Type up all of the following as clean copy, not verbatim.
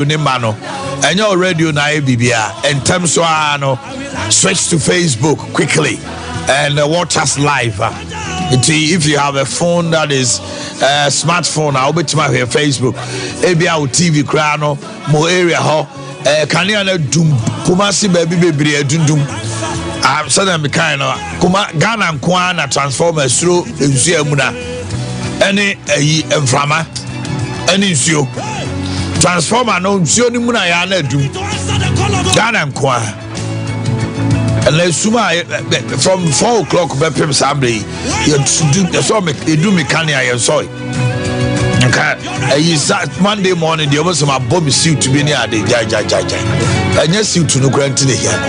Nimano, and your radio na bibia, and terms no switch to Facebook quickly and watch us live. If you have a phone that is smartphone, I'll bet my Facebook. ABI TV crano, mo area ho. Can you dum Kumasi baby dum. I'm saying kind of Ghana and Kwana transformers through Muna. Any inflama, any issue. Transformer no Sioni Muna Yana do Ghana and Kwa. And let's from 4 o'clock by Pim Assembly. You saw me, you do me canny, I saw it. Monday morning, the almost my Bobby suit to be near the Jai. And yes, you to no granted here.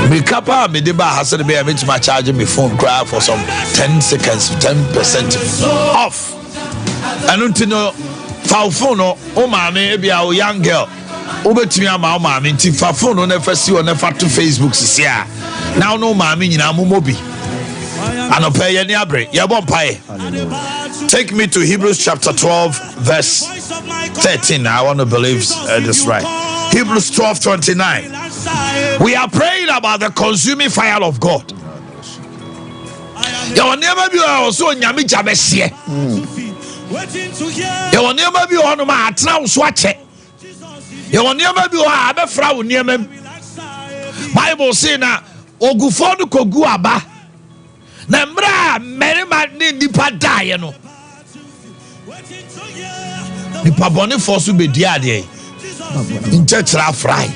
Me kappa me deba has to be a bit my charging me phone cry for some 10 seconds, 10% off. I don't know. Phone no Omame be a young girl. Obetimi ama Omame nti fa phone no never see or never to Facebook sia. Now no mama nyina momobi. Anope ye ni abre. Ye bon pae. Take me to Hebrews chapter 12 verse 13. I want to believe this right. Hebrews 12:29. We are praying about the consuming fire of God. You will never be also nyami jabesie. You will never be on my town swatch. You will never be a befrau near me. Bible say na ogufonu kogu aba. Nembra many man nipa die no. Nipa boni force be dia de. In church la fry.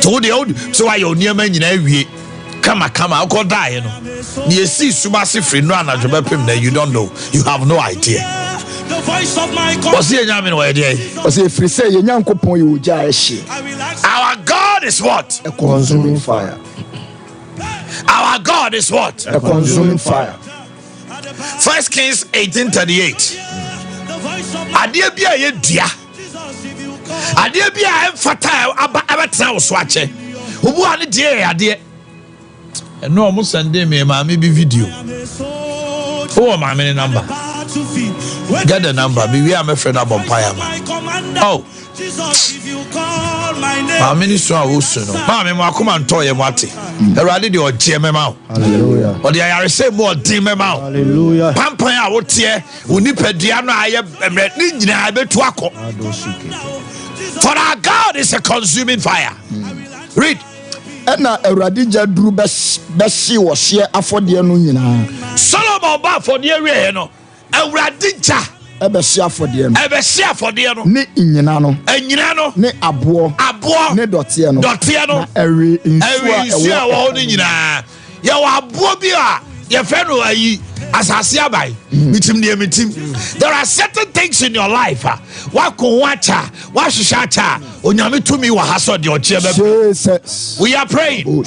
So the old so I near me nyina wie. Come, I could die, you know. You see, Subasi free no and you don't know. You have no idea. The voice of my God. What's the name of idea? What's if you say, our God is what? A consuming fire. Our God is what? A consuming fire. 1 Kings 18:38. Adia bia ye dia. Adia bia emfata abetra oswache. Obu ane dia adia. And no almost Sunday me maybe video. Oh, my many number. Get the number. Be we are my friend about Paya. Oh, my minister also no. Mamma, come and toy him what? Already the GM out. Hallelujah. Or the I say more team out. Hallelujah. Pampaya what here? Unipediano I bet to for our God is a consuming fire. Read. Na Eradija Drew Bessie was share affordie no nyina. Solomon ba affordie we no. Eradija Ebesia affordie no. Ebesia affordie no. Ne nyina no. Enyina no. Ne abo. Ne dotie no. Dotie no. Ewi insua wo no nyina. Ye wa abo bi a ye fe no ayi asase abai. Mitim. There are certain things in your life. Wako wacha, washushacha, onyame tumi wa haso de ochebe. We are praying. Oh,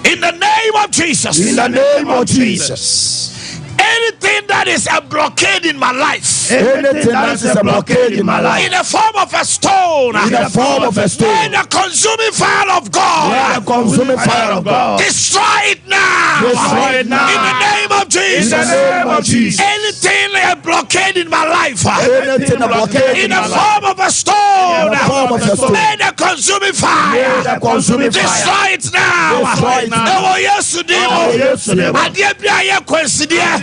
in the name of Jesus. In the name of Jesus. Anything that is a blockade in my life. Anything that is a blockade in my life. In the form of a stone. In the form of a stone. In the consuming fire of God. In the consuming fire of God. Destroy it now. Destroy it now. In the name of Jesus. In the name of Jesus. Anything a blockade in my life. Anything a blockade in the form of a stone. In the form of a stone. In the consuming fire. In the consuming fire. Destroy it now. Destroy it now. Oh yes,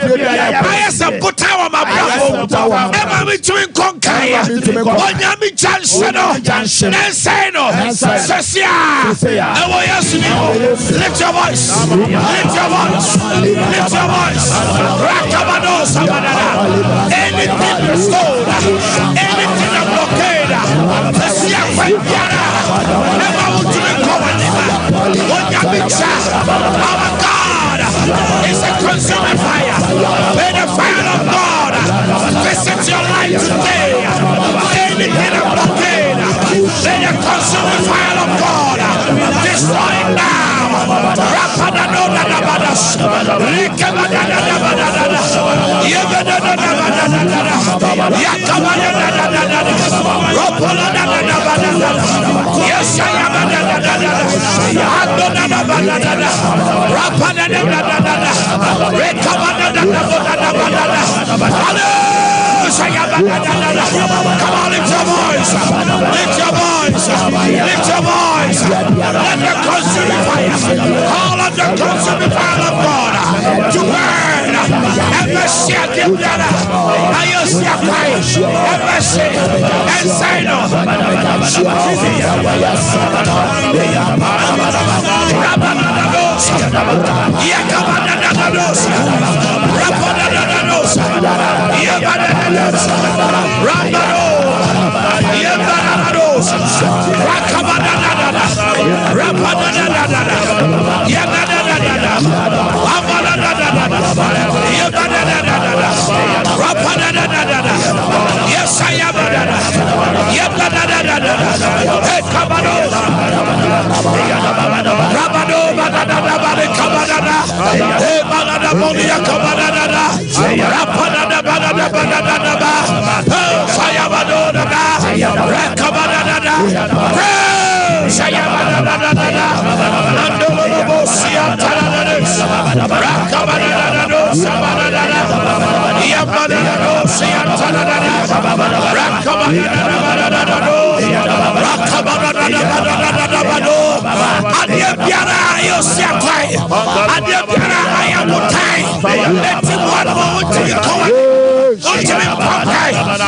I am Potawa, my brother. Emma between Konkaya, Onyami Janseno, Nanseno, Sasia. Oh yes, lift your voice, lift your voice, lift your voice. Rakabado Sabanana. Anything restored, anything a blockade, Sasia Fendiana, Emma between Konkaya, Onyami Janseno, our God is a consuming fire. May the fire of God visit your life today. Anything a blockade, may the consuming fire of God destroy it now. Rapadano Nadabadas, Rikabadadabadada, Yabadadabadada, Yakabadadabadada, Ropoladabadada, Yesayabadadada, Adonabadada, Rapadadabadada, Rekabadadabadada, Come on, lift your voice. Lift your voice. Lift your voice. Let the consuming fire. All of the consuming fire of God to burn. Ever share the blood. I use your fire. Ever share. And say no. Yes, I am.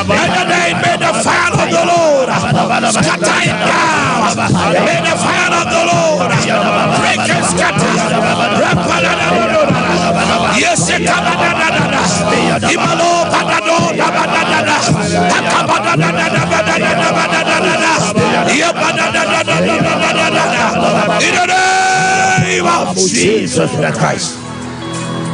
May the fire of the Lord scatter it down. May the fire of the Lord break and scatter. Yes, in the name of Jesus Christ.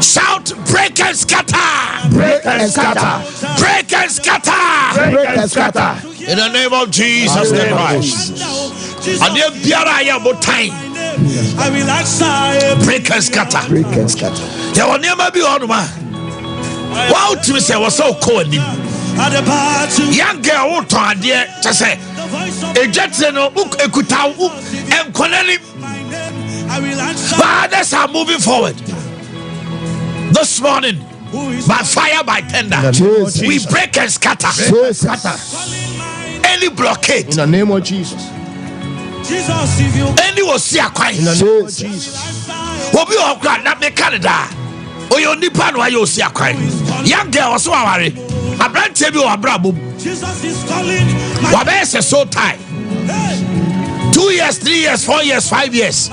Shout, break and scatter. Break and scatter. Break and scatter. Break and scatter. In the name of Jesus Christ. And then biara ya botai. Break and scatter. Break and scatter. Ya woni ma bi onu ma. Wa utimi se wo so ko anim. Young girl wo ton ade che se ejetse no ekuta wo enkonani. But others are moving forward. This morning, by fire, by tender, we break and scatter. Any blockade in the name of Jesus. Any was see a quiet In the name of Jesus. What we all got that make Canada. Oh, you need pan why you see a quiet. Young girl was so worried. A brand table or brabo. What is so tight? 2 years, 3 years, 4 years, 5 years.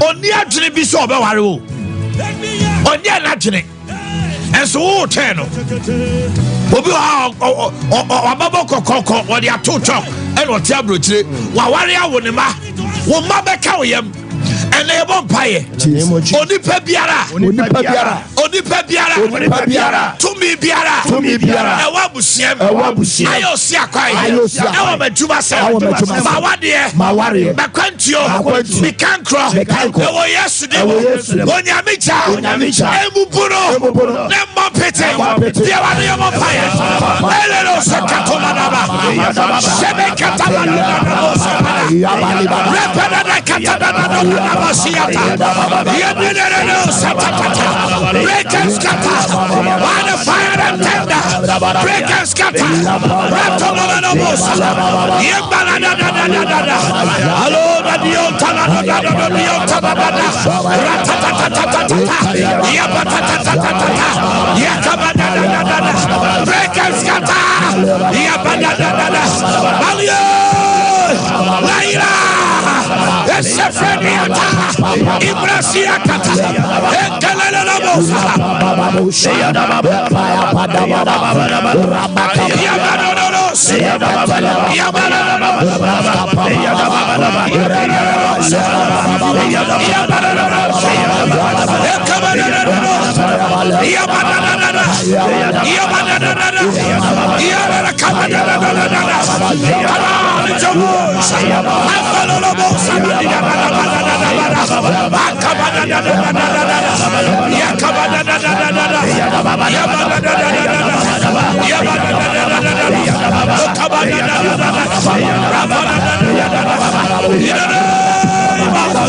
Only actually be so about on your naturally. And so, oh, Tano. Obi Babo Coco, or they are two chalk, and what Tabru, Wawaria Wunima, Wumaba Kawayam, and they won't pay. Oni Pebiara, to me Biara, a Wabusiam, Ayosiakai, our Jubasa, Mawadi, Bacantio, Micancro, yesterday, Wonyamicha, Emupuno, Nemo Pete, Diario Fire, Eleno Sakatomanaba, Sebekatamanaba, Repada Katanaba. Break and scatter by the fire and tender. Break and scatter. Hello, break and scatter. Sefrediata, Ibrasiakata, Ekelelebosa,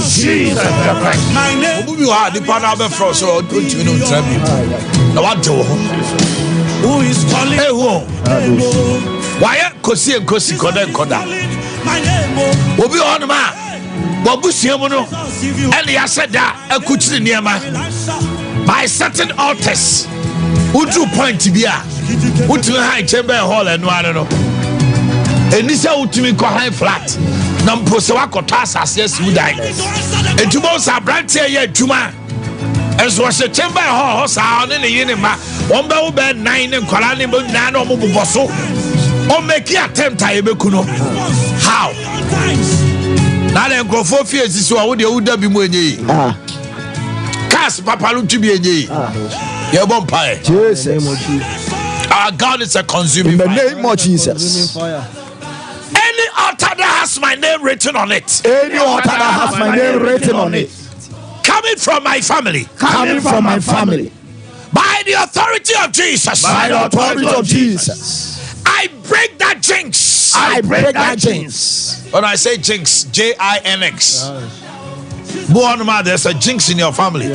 Jesus Christ. You are the Panama Frost, so don't you know? Now what do Who is calling? Hey, who? Why? Kosi and Kosi Koda Koda. Will be on ma. Babusiamono. And the Asada, a kuchi nearma. By certain altars. Who do point to be a? Who to high chamber hall and one know. And this out to me high flat. Namposawako Tassas, yes, who died. And tomorrow's a branch here, Tuma. As was a chamber hall, sound in the Unima, one bell bed 9 and Kolani Nano Muboso. Or make your attempt, Taibekuno. How? Now then, go for fears is what you would be when ye. Cast Papa to be a ye. Your bumpire. Our God is a consuming fire. In the name of Jesus. Any altar that has my name written on it. Any altar that has my name written on it. Coming from my family. Coming from my family. By the authority of Jesus. By the authority of Jesus. I break that jinx. I break that jinx. When I say jinx, Jinx. There's a jinx in your family.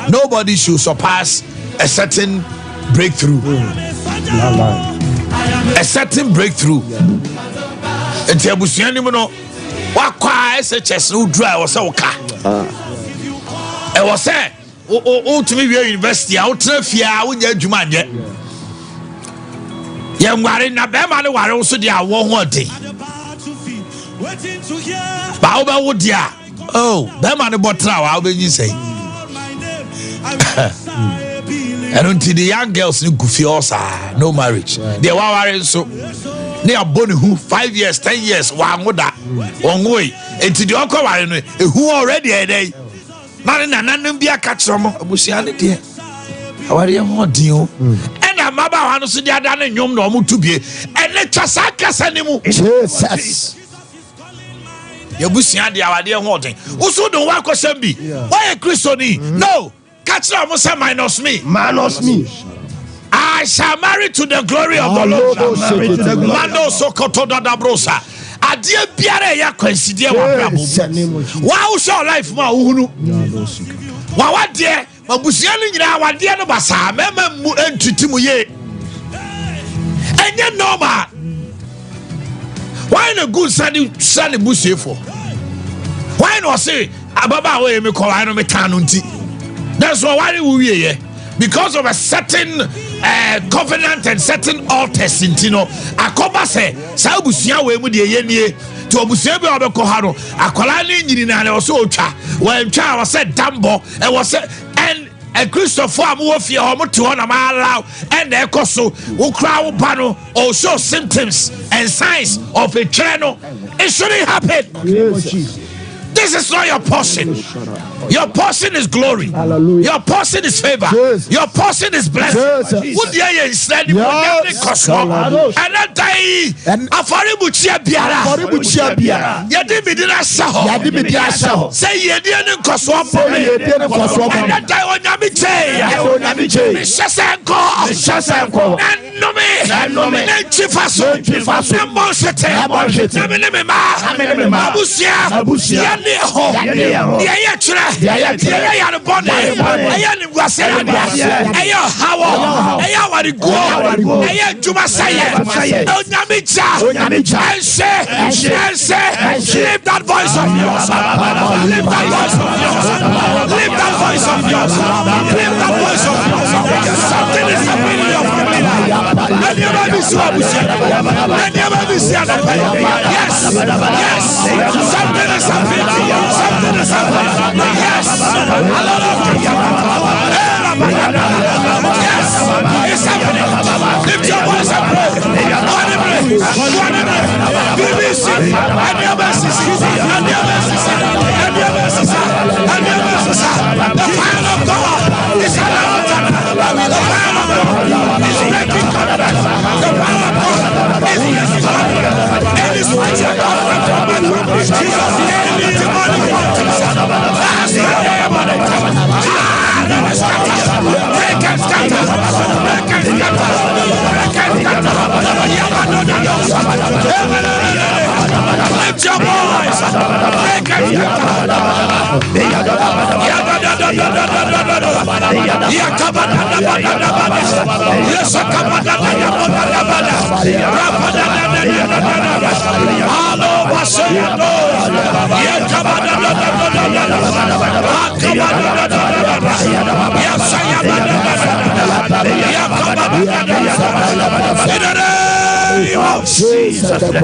Nobody should surpass a certain breakthrough. A certain breakthrough. And Tiabusianimono, what quiet such as no dry was so car. I was said, oh, to me, university, out of fear, I would get you man yet. Young Warren, Nabama, were also there one day. Baoba would ya. Oh, that man about now, how will you say? And until the young girls in Gufiosa, no marriage. They were so near Bonnie who 5 years, 10 years, one would that one way. And to the uncle, who already a day. Not in an be a catch some Busianity. How are you? And a mother wants to get done in your normal to be and let Chasaka anymore. Jesus. Your Busiandi, our dear wanting. Also, don't work with Sembi. Why a Christian? No. Catch them minus me. Minus me. I shall marry to the glory of the Lord. Mando Sokoto da Brosa. A dear Pierre Yaquensidia. Wow, shall life ma unu. What dear, but Busiani now, what dear Basa, Memma and Titimuye. And yet, no man. Why no good sunny Busi for? Why not say, Ababa, we me call I no metanunti? That's why we here. Because of a certain covenant and certain altars in Tino. Akoba say, Sabusia we mu de yenie to obusia be obekoharo. Akola ni nyina na so otwa. When twa was said Dambo and was and Christopher Amuofia omoto na ma allow and ekoso wo kra wo ba no or show symptoms and signs of a treno. It shouldn't happen. This is not your portion. Your portion is glory. Hallelujah. Your portion is favor. Yes. Your portion is blessing. Would you instead and that day Afaribuchia Biara Yadimidina Saho say Yadian Koswap and that day on Yamiche Shasanko and Nome Chifaso Abusia lift that voice of yours. Lift that voice of yours. Lift that voice of yours. Lift that voice of yours. Something is happening in your family. Yes. Something is happening. Something is happening. Yes. Yes. It's happening. Lift your voice and pray. BBC and your mercies. And your mercies. And your mercies. And your mercies. The fire of God is an altar. The fire of God is breaking covenants. The fire of God is breaking covenants. It is fighting God. Jesus, any demonic altars. That's the name of it. Break and scatter. Break and scatter. Break and scatter. Lift your voice. Break and scatter.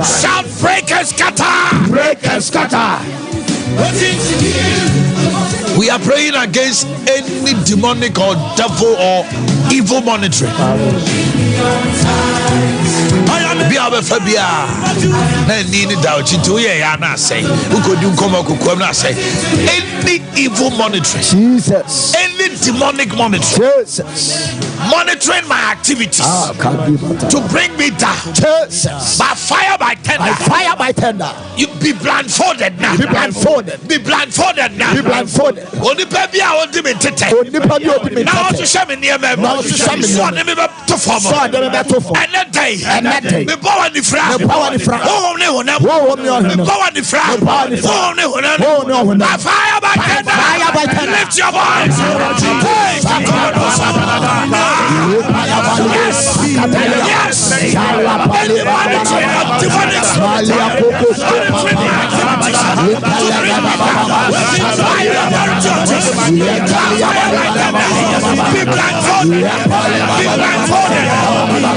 Shout, break and scatter. Break and scatter. We are praying against any demonic or devil or evil monitoring. Be our phobia. Any evil monitoring, Jesus. any demonic monitoring, Jesus. monitoring my activities to bring me down. Jesus. By fire, by tender. By fire, by tender. You be blindfolded now. Be blindfolded. Be blindfolded now. Be blindfolded. Only baby, I want to be tete. Now to show me near me. Now to show me so me to form. So I never met to form. And that day. And that day. Me power the fra. Me power the fra. Oh no, no. Oh no, no. Me power the fra. Me power the fra. Oh no, no. Oh no, no. By fire, by tender. Fire, by tender. Lift your voice. Hey, yes. Yes. Be blindfolded. Be blindfolded.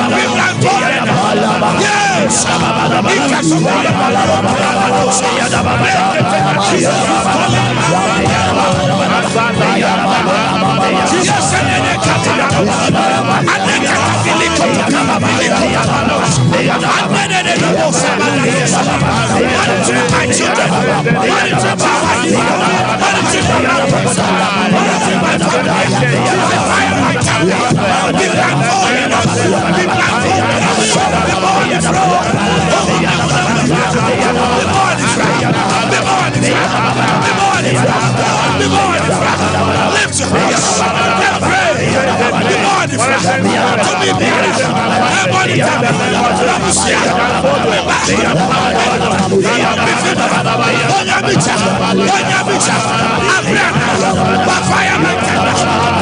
Be blindfolded. Yes. Lift your voice.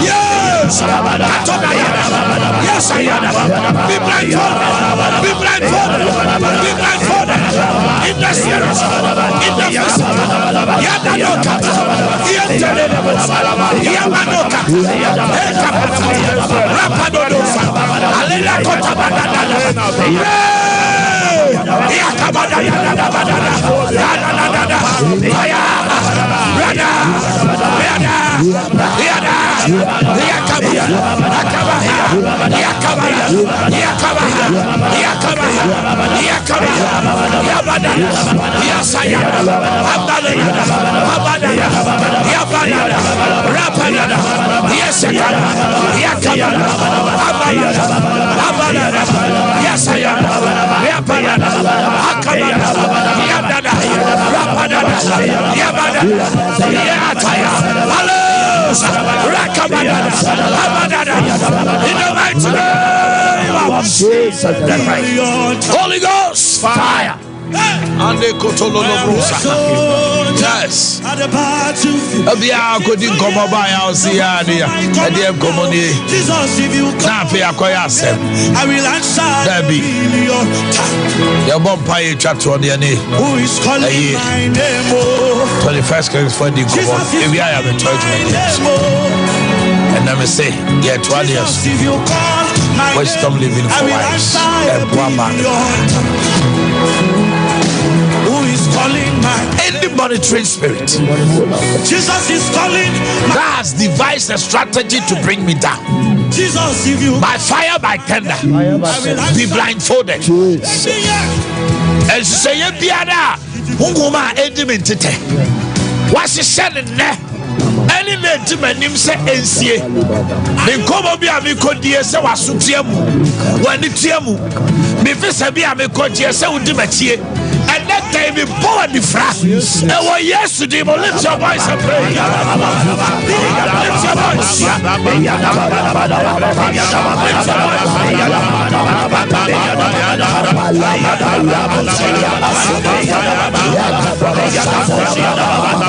Yes, yes, I am. Be blindfolded. Be blindfolded. Be blindfolded. In the spirit, in the physical. Yadanoka, Yamanoka, Rapadodosa, Alena Kotabadana, Yakabada, Holy Ghost fire. And they go to yes. Abia couldn't come by our Siadia. I dear Commonie. Napi Akoyasem. I will answer. Debbie. Your bomb pie chat on the knee. Who is calling my name? 21st Kings for the Common. If I have a church, and let me say, yeah, 12 years. Wisdom living for wives. And one man. Who is calling my any monitoring spirit? Jesus is calling. That has devised a strategy to bring me down. Jesus, if you by fire, by tender, be blindfolded. And say, Biada, Unguma, Edimentite. What's he said in there? Any name and him say NCA. Then come up here, me could dear say was Sutiamu. When the Tiamu, me Fisabia, me could dear say Udimatie. And that time we bought the frack. And what yesterday, but lift your voice and pray. Lift your voice. Lift your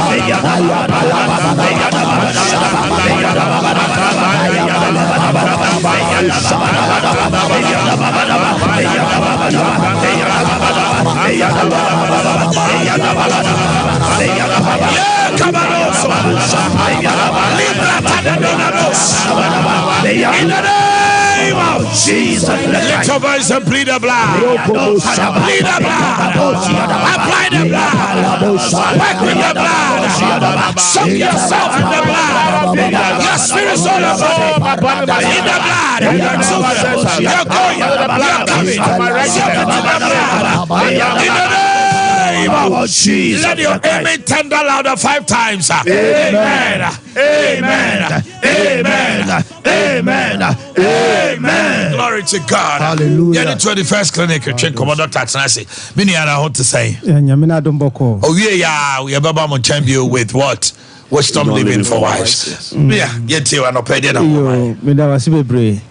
voice. In the name of Jesus, lift your voice and plead the blood. Plead the blood. Apply the blood. Work with the blood. Soak yourself in the blood. Your spirit, soul, and body in the blood. You're going. You're coming. Soak into the blood. In the name of Jesus. Let your amen tender louder 5 times. Amen. Amen. Amen. Amen. Amen. Glory to God. Hallelujah. Yeah, the 21st clinic. Check Commodore Taxanasi. Many are what to say. Nyamina Domboko. Oh yeah, we are Baba champion with what? Wisdom living for wives. Yeah, yet you are not paid enough. Medawasibebre.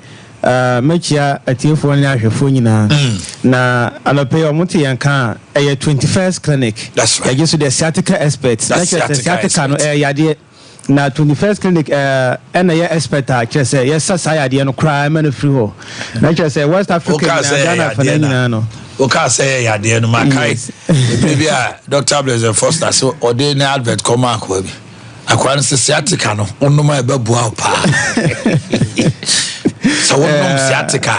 Mechia atiefo ne ahwefo nyina na anope omote yanka 21st clinic. That's right. Against the sciatica experts. That's the sciatica no yade na 21st clinic na ye expert a kese yes sayade no kra ma no free ho. Na kese West Africa na Ghana fa nyina no. Okay, say yade no makai. Maybe Dr. Blaise Foster so ordain advert come akwa bi. Akwa no sciatica no onoma e babua pa. So one sciatica,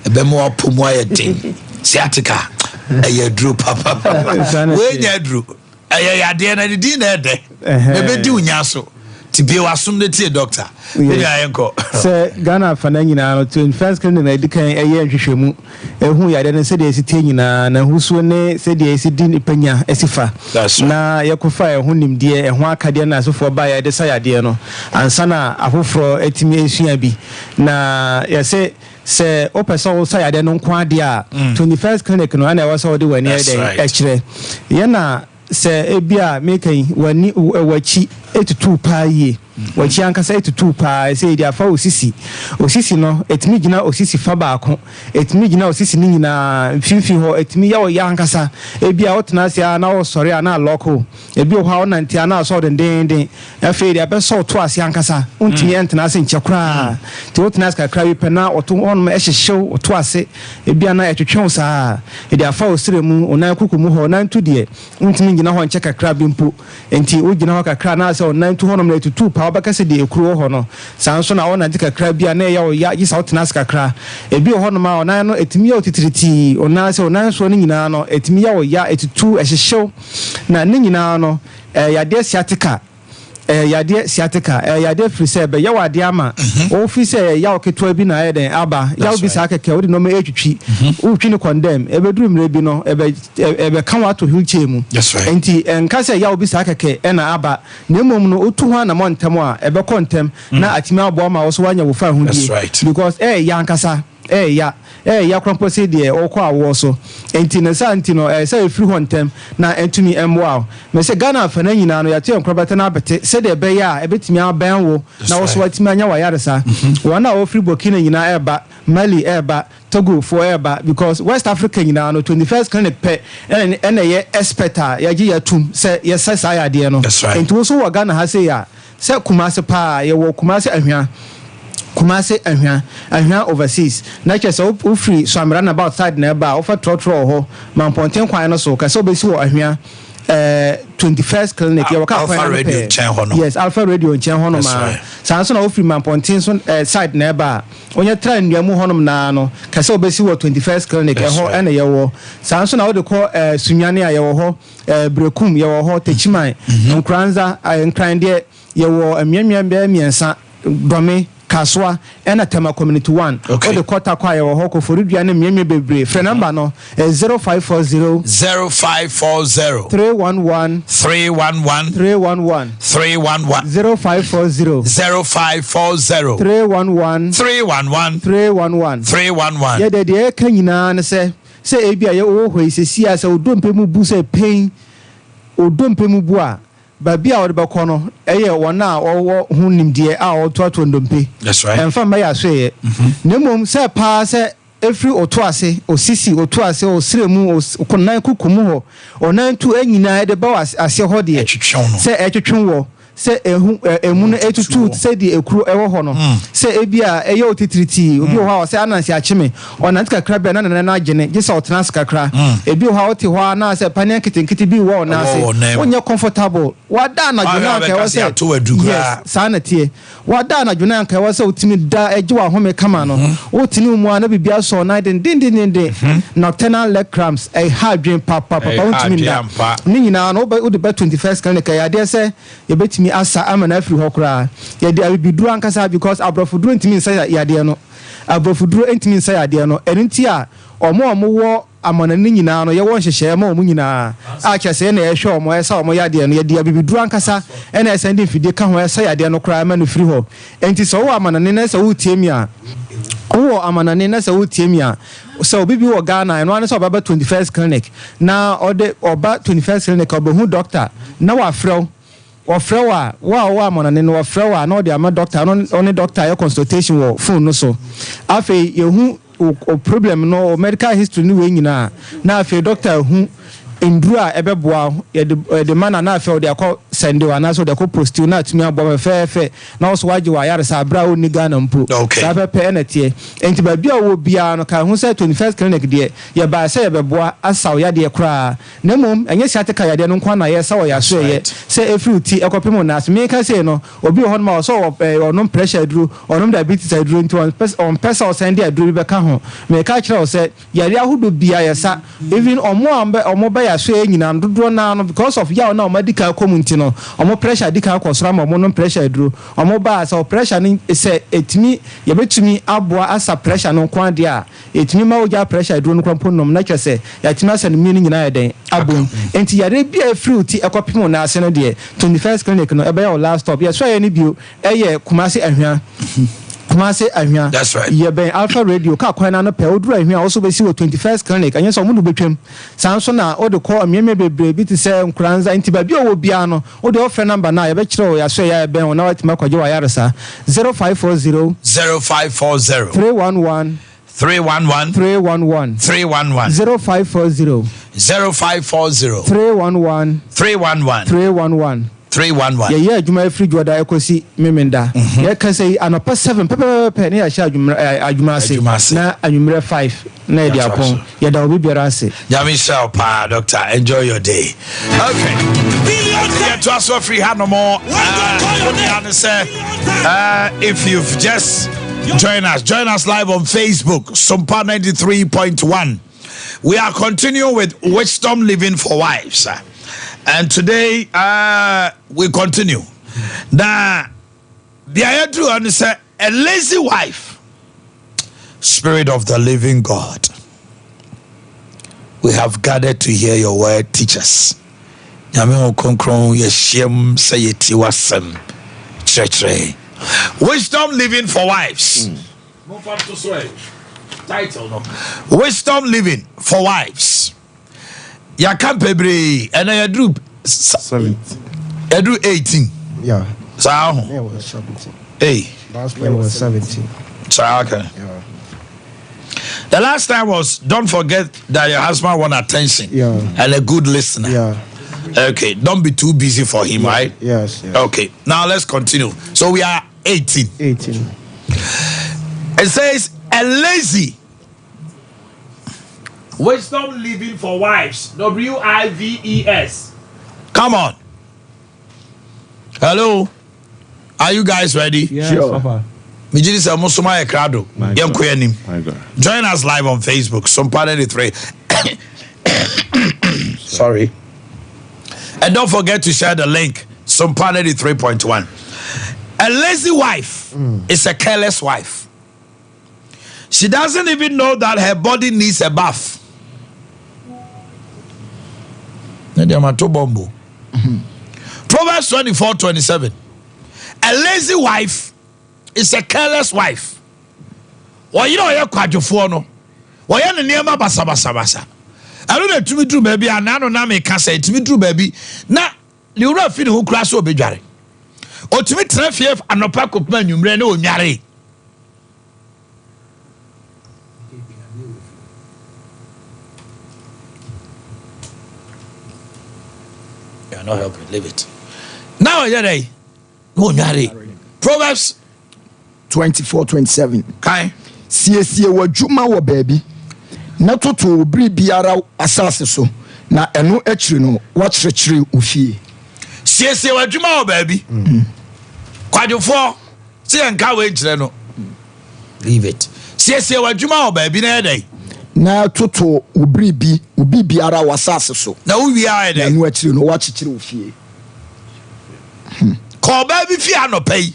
a bemo pumoya ding, sciatica, a drew papa. When you drew, a dinner, the dinner day, maybe do yaso to be assumed the tea doctor. Sir Ghana Fanangina to first clinic, I decay a year Shishimu, who I didn't say the Sitina, and who's when they said the Sidin Pena, Esifa. That's now Yakufa, Hunim dear, and Wakadiana, so for by a desire diano, and Sana, a hofro etimiabi. Na, say, Opa Soul say I don't quadia 21st clinic, no, and I was all doing near day, actually. Yana. Say ebia making wani wachi 82 pa ye wachi anka say 82 pa say dia fa osisi no etimi gina osisi fa ba ko etimi gina osisi ni nyina mfimfi ho etimi ya o ya ankasa ebia otena sia na o sori ana loko ebi o ha o nanti ana so den afi dia be so to ase ankasa untimi entena ase nchekra ti otena ase kakra wi pena oto on ma ehyehew oto ase ebia na etwetwe sa dia fa osiremu onan kukumu ho nan tu de untimi gina ho nche kakra bimpo enti o gina ho kakra na ase onan tu honom na 82 pa obaka se de ekuro ho no sanso na ona de kakra bia na ya o ya yisa otena ase kakra ebi ho no ma onan no etimi ya otitiriti onan se onan so ni nyina no etimi ya o ya 82 ehyehew na ni nyina no yade sciatica yade free say be yawa de ama office ya oketwa bi na eden aba ya obi sa keke wo de no ma etwitwi utwi ni condemn ebeduru mre bi no ebe kan wa to wheelchair mu enti enka say ya obi sa keke na aba na emom no otu ho na montem a ebe kontem na atimi abo ma wo so wanya wo fa hu die because ya nkasa ya krampo se de okọ awo so enti na santi no say free hontem na entumi emwa me se Ghana fa na nyina no ya te enkrobata na abete se de be ya ebetimi aban wo na wo so watimi anya wa yaresa wona wo free Burkina nyina eba Mali eba Togo for eba because West Africa nyina no 21st clinic pe na ye experta ya gi ya tum se ye sesa ya de no enti wo so wa Ghana ha se ya se Kumase pa ye wo Kumase ahwa Kumase ahwa overseas na che so free so am run about side na ba offer trotro ho man ponten kwan no so ka so be si wo ahwa 21st clinic ya waka Alpha Radio chen ho no yes Alpha Radio chen ho no ma sanso na ofri man ponten so side na ba onye try nduamu ho no na no ka so be si wo 21st clinic e ho ene ye wo sanso na wo de ko sunwane a ye wo ho brekum ye wo ho techiman nkranza nkran de ye wo amiamia be miensa dome Kaswa and Atema Community 1. Okay. The quarter choir or Hoko for Rudian and Mimi Bebre. Friend number no 0540 0540 311 311 311 311 0540 0540 311 311 311 311. Yeah, the Kanyina say Abia yo ho isi asa odompe mu bu say pain odompe mu bua. Babia or Bacono, wona or who nimdie our totondompe. That's right. And from my say, Nemum, sir, pass every otuase osisi otuase osremu okonan kukumu ho onan tu anyina de ba ase ho de se etwetwen wo se emu no etutu se de ekuro ewo ho no se ebia eye otitriti obi ho se anansi achime onanti kakra be na agene gisa otnas kakra ebi ho oti ho na se panian kitinkiti bi wo na se onye comfortable wada na juna ka wo se yes sana tie wada na juna ka wo se otimi da eje wa home kama no otini mu ana bibia so na din nocturnal leg cramps e hardwin papa otimi da ni nyina no o de 21st clinic ya de se ye betimi asa amana afri hokra ye de abiduru ankasa because abrofuduru ntimi nsa ya de no abrofuduru ntimi nsa ya de no enti a omo wo amana ni nyina no ye won hyehye ma omu nyina a kyese na ye hwe omo esa omo ya de no ye de abiduru ankasa ena esa ndi fidie ka ho esa ya de no kra ma no firi ho enti so wo amana ni na esa wo tiemi a wo amana ni na esa wo tiemi a so bibi wo Ghana no ane so oba 21st clinic na oba 21st clinic obo doctor na wa frɛ ofrewa wa monane no ofrewa na odi ama doctor no doctor your consultation wo phone no so afi yehu o problem no medical history ni we nyina na afi doctor hu endura ebeboa de mana na afi o de akọ send wa na so de akọ post na atumi abo fe na so waje wa yare sa bra oni Ghana mpo sa pepe na tie enti ba bia wo bia no ka hu say 21st clinic de ye ba say ebeboa asaw ya de kra na mom enye siate ka ya de no nkwa na ye saw ya so ye say efruti ekopem na as me ka say no obi ho ma so onom pressure duru onom diabetes duru nti on pesa o send dia duru be ka ho me ka kira o say yare ahudo bia ya sa even omo ba ya so enyina dodo na no because of ya na o medical community no omo pressure dika akosra ma omo no pressure duru omo ba so pressure ni say etimi ye betumi aboa asa pressure no kwa dia etimi ma oja pressure duru no kwampo nom na twese ya timi asa no mi ni nyina ya den abon enti yare bia fruity ekopim na ase no de 21st clinic no ebe ya last stop ye so ya ni bio eye Kumasi ahwa that's right ye ben Alpha Radio ka kwana no pe oduru ahwa also be si 21st clinic anya so mo no betwem sanso na o de call mieme bebre bi ti se nkranza nti ba bi o bia no o de offer number na ye be kire o ya so ya ben na watima kwaje wa yaresa 0540 311 311 0540 311 ye adwuma free joda ekosi memenda ye ka say anopa 7 pepe ne ya sha adwuma ase na anwumre 5 na e dia pon ye da obi biara ase Jamisha pa doctor enjoy your day okay get to us for free no more if you've just join us live on Facebook Sompa 93.1 we are continuing with Wisdom Living for Wives. And today, we continue. Now, the idea to understand a lazy wife, Spirit of the living God. We have gathered to hear your word, teach us. Wisdom Living for Wives. Title, no? Wisdom Living for Wives. Ya kampebre and I drew 17. I drew 18. Yeah. So yeah, was 17. Hey. Last year was 17. So okay. Yeah. The last time was don't forget that your husband want attention. Yeah. And a good listener. Yeah. Okay. Don't be too busy for him, right? Yes. Okay. Now let's continue. So we are 18. 18. It says a lazy. Wisdom Living for Wives. WIVES. Come on. Hello. Are you guys ready? Yeah, sure. Join us live on Facebook. Sompa 93. Sorry. And don't forget to share the link. Sompa 93.1. A lazy wife is a careless wife. She doesn't even know that her body needs a bath. Proverbs 24:27. A lazy wife is a careless wife. Well, you know, you're quite a phone. Well, you're near my basa. I don't know to me true, baby. And I don't know me can say to me true, baby. Now, you don't feel who class will be jarring. Or to me, Treffief and a pack of men you may know, Yari. You are not helping. Leave it. Now you're there. No, Proverbs 24:27. Kai. Siesie w'adwuma wɔ baabi na toto obiri biara asase so na ɛno akyiri no wɔkyerɛkyerɛ ofie. Siesie w'adwuma wɔ baabi. Kwadwofo se nka we kyerɛ no. Leave it. Siesie w'adwuma wɔ baabi na yɛdɛ. Na toto obi biara wasase so na uwia yɛdɛ. ɛno akyiri no wɔkyerɛkyerɛ ofie. Kɔ baabi fi anɔpa yi.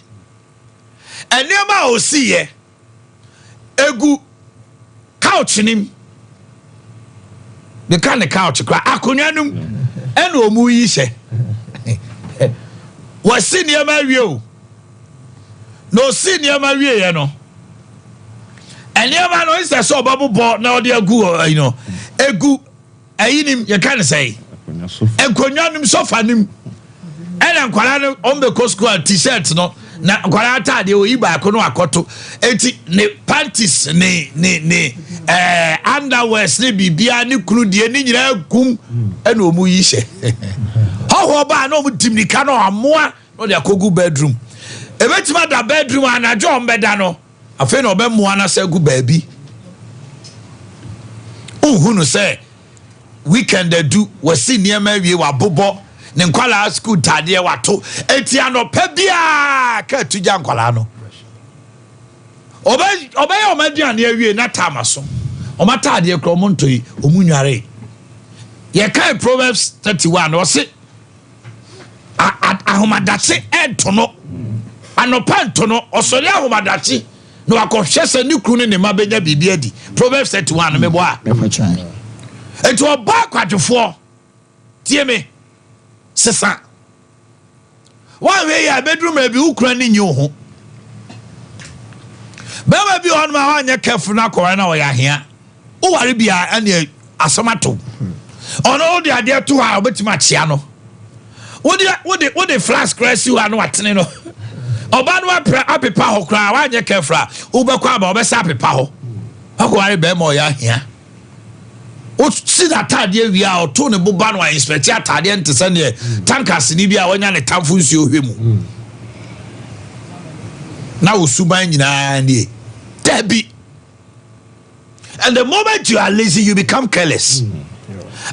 Ɛnneɛma a osiyɛ egu couch nim. The kind of couch kra akonwa num ɛna omu yi hyɛ. Wɔsi nneɛma wie o. No si nneɛma wie yɛ no. Nneɛma no isɛ sɛ ɔbɛbobɔ na ɔde agu you know egu ayinim yɛ kan sɛ. Akonwa num sofa nim. Ɛna nkwala no ɔmbɛkɔ school t-shirt no. Na nkwala atade o yi baako no akoto enti ne panties ne underwears ne bibia ne kunu die ne nyina kum ena omu yi hye ho ba na omu dimnika no amoa no de akogu bedroom ebetima da bedroom anajo ombeda no afi na obemoa na se gu baabi uhunu se weekend do wasi niema wie wa bobo ne nkwala school tade wato enti anopa bia ka tuja nkwala no obey omaduane awie na tamaso omatade kro montoi omunware ye kai Proverbs 31 o se ahomadache entono anopa ntono osori ahomadache no akohwe se ne kru ne mabenya bibia di Proverbs 31 mebo a enti oba kwadwofo tie me sesa one way ya bedroom e bi ukura ni nyu ho baba bi on ma anya careful na kwara na o ya hia o ware bia ane asomato ono odi ade to ha obetima chia no wodi flash crash you anu atene no oba no apepa ho kra wa anya careful o be kwa ba obesa apepa ho akware be ma o ya hia o si that tade wi a o to ne boba no inspect atade ntese ne tankers ni bia wonya ne tamfo nsuo hwemu na wo suban nyina ne debi. And the moment you are lazy you become careless.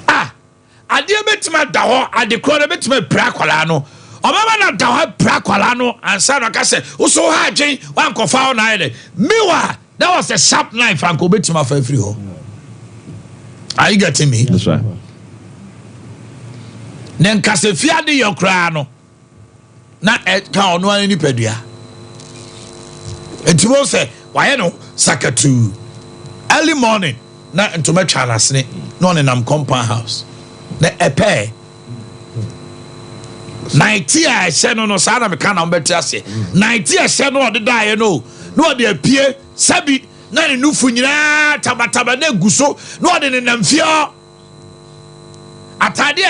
Ade betima da ho ade kro betima pra kwala no omama na da ho pra kwala no ansa no ka se wo so ha adwen wan kofa ho na ide mewa that was a sharp knife and ko betima fa free ho. Are you getting me? That's right. Then kasefia de yokra no na ka ono ani padua entimo se waye no sakatu early morning na ntoma twa nasne no ne nam compound house na epe 90 a she no sa na me ka na mbeti ase 90 a she no de da ye no de apie sabi na ne nufu nyina tabataba na guso no de ne namfio atade